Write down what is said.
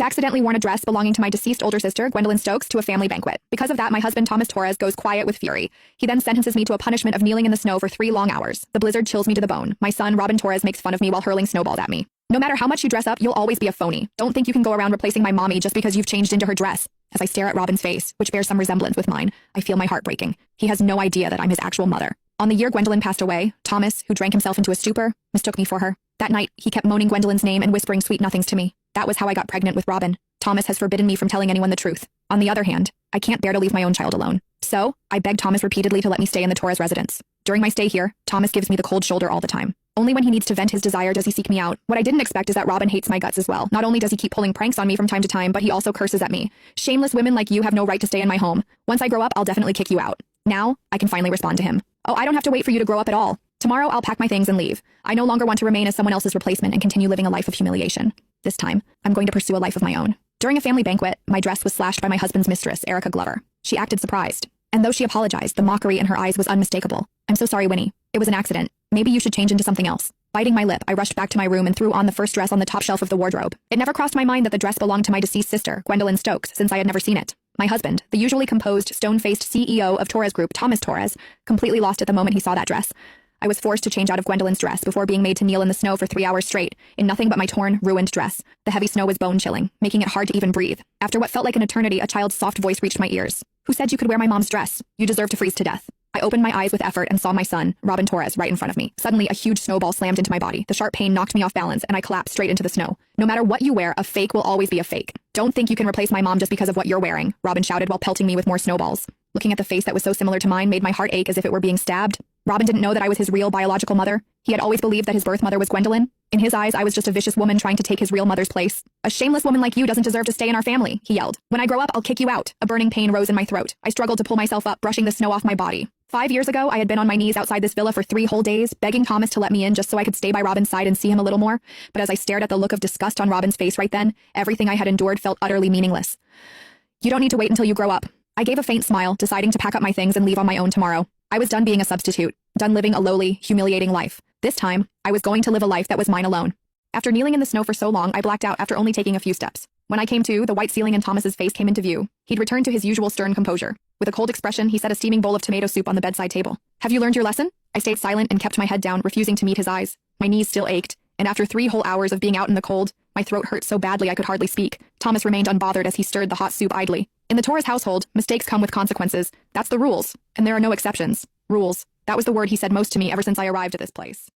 accidentally worn a dress belonging to my deceased older sister, Gwendolyn Stokes, to a family banquet. Because of that, my husband, Thomas Torres, goes quiet with fury. He then sentences me to a punishment of kneeling in the snow for 3 long hours. The blizzard chills me to the bone. My son, Robin Torres, makes fun of me while hurling snowballs at me. No matter how much you dress up, you'll always be a phony. Don't think you can go around replacing my mommy just because you've changed into her dress. As I stare at Robin's face, which bears some resemblance with mine, I feel my heart breaking. He has no idea that I'm his actual mother. On the year Gwendolyn passed away, Thomas, who drank himself into a stupor, mistook me for her. That night, he kept moaning Gwendolyn's name and whispering sweet nothings to me. That was how I got pregnant with Robin. Thomas has forbidden me from telling anyone the truth. On the other hand, I can't bear to leave my own child alone. So, I begged Thomas repeatedly to let me stay in the Torres residence. During my stay here, Thomas gives me the cold shoulder all the time. Only when he needs to vent his desire does he seek me out. What I didn't expect is that Robin hates my guts as well. Not only does he keep pulling pranks on me from time to time, but he also curses at me. Shameless women like you have no right to stay in my home. Once I grow up, I'll definitely kick you out. Now, I can finally respond to him. Oh, I don't have to wait for you to grow up at all. Tomorrow, I'll pack my things and leave. I no longer want to remain as someone else's replacement and continue living a life of humiliation. This time, I'm going to pursue a life of my own. During a family banquet, my dress was slashed by my husband's mistress, Erica Glover. She acted surprised. And though she apologized, the mockery in her eyes was unmistakable. I'm so sorry, Winnie. It was an accident. Maybe you should change into something else. Biting my lip, I rushed back to my room and threw on the first dress on the top shelf of the wardrobe. It never crossed my mind that the dress belonged to my deceased sister, Gwendolyn Stokes, since I had never seen it. My husband, the usually composed, stone-faced CEO of Torres Group, Thomas Torres, completely lost it the moment he saw that dress. I was forced to change out of Gwendolyn's dress before being made to kneel in the snow for 3 hours straight, in nothing but my torn, ruined dress. The heavy snow was bone-chilling, making it hard to even breathe. After what felt like an eternity, a child's soft voice reached my ears. Who said you could wear my mom's dress? You deserve to freeze to death. I opened my eyes with effort and saw my son, Robin Torres, right in front of me. Suddenly, a huge snowball slammed into my body. The sharp pain knocked me off balance, and I collapsed straight into the snow. No matter what you wear, a fake will always be a fake. Don't think you can replace my mom just because of what you're wearing, Robin shouted while pelting me with more snowballs. Looking at the face that was so similar to mine made my heart ache as if it were being stabbed. Robin didn't know that I was his real biological mother. He had always believed that his birth mother was Gwendolyn. In his eyes, I was just a vicious woman trying to take his real mother's place. A shameless woman like you doesn't deserve to stay in our family, he yelled. When I grow up, I'll kick you out. A burning pain rose in my throat. I struggled to pull myself up, brushing the snow off my body. 5 years ago, I had been on my knees outside this villa for 3 whole days, begging Thomas to let me in just so I could stay by Robin's side and see him a little more. But as I stared at the look of disgust on Robin's face right then, everything I had endured felt utterly meaningless. You don't need to wait until you grow up. I gave a faint smile, deciding to pack up my things and leave on my own tomorrow. I was done being a substitute, done living a lowly, humiliating life. This time, I was going to live a life that was mine alone. After kneeling in the snow for so long, I blacked out after only taking a few steps. When I came to, the white ceiling and Thomas's face came into view. He'd returned to his usual stern composure. With a cold expression, he set a steaming bowl of tomato soup on the bedside table. Have you learned your lesson? I stayed silent and kept my head down, refusing to meet his eyes. My knees still ached, and after 3 whole hours of being out in the cold, my throat hurt so badly I could hardly speak. Thomas remained unbothered as he stirred the hot soup idly. In the Torres household, mistakes come with consequences. That's the rules, and there are no exceptions. Rules. That was the word he said most to me ever since I arrived at this place.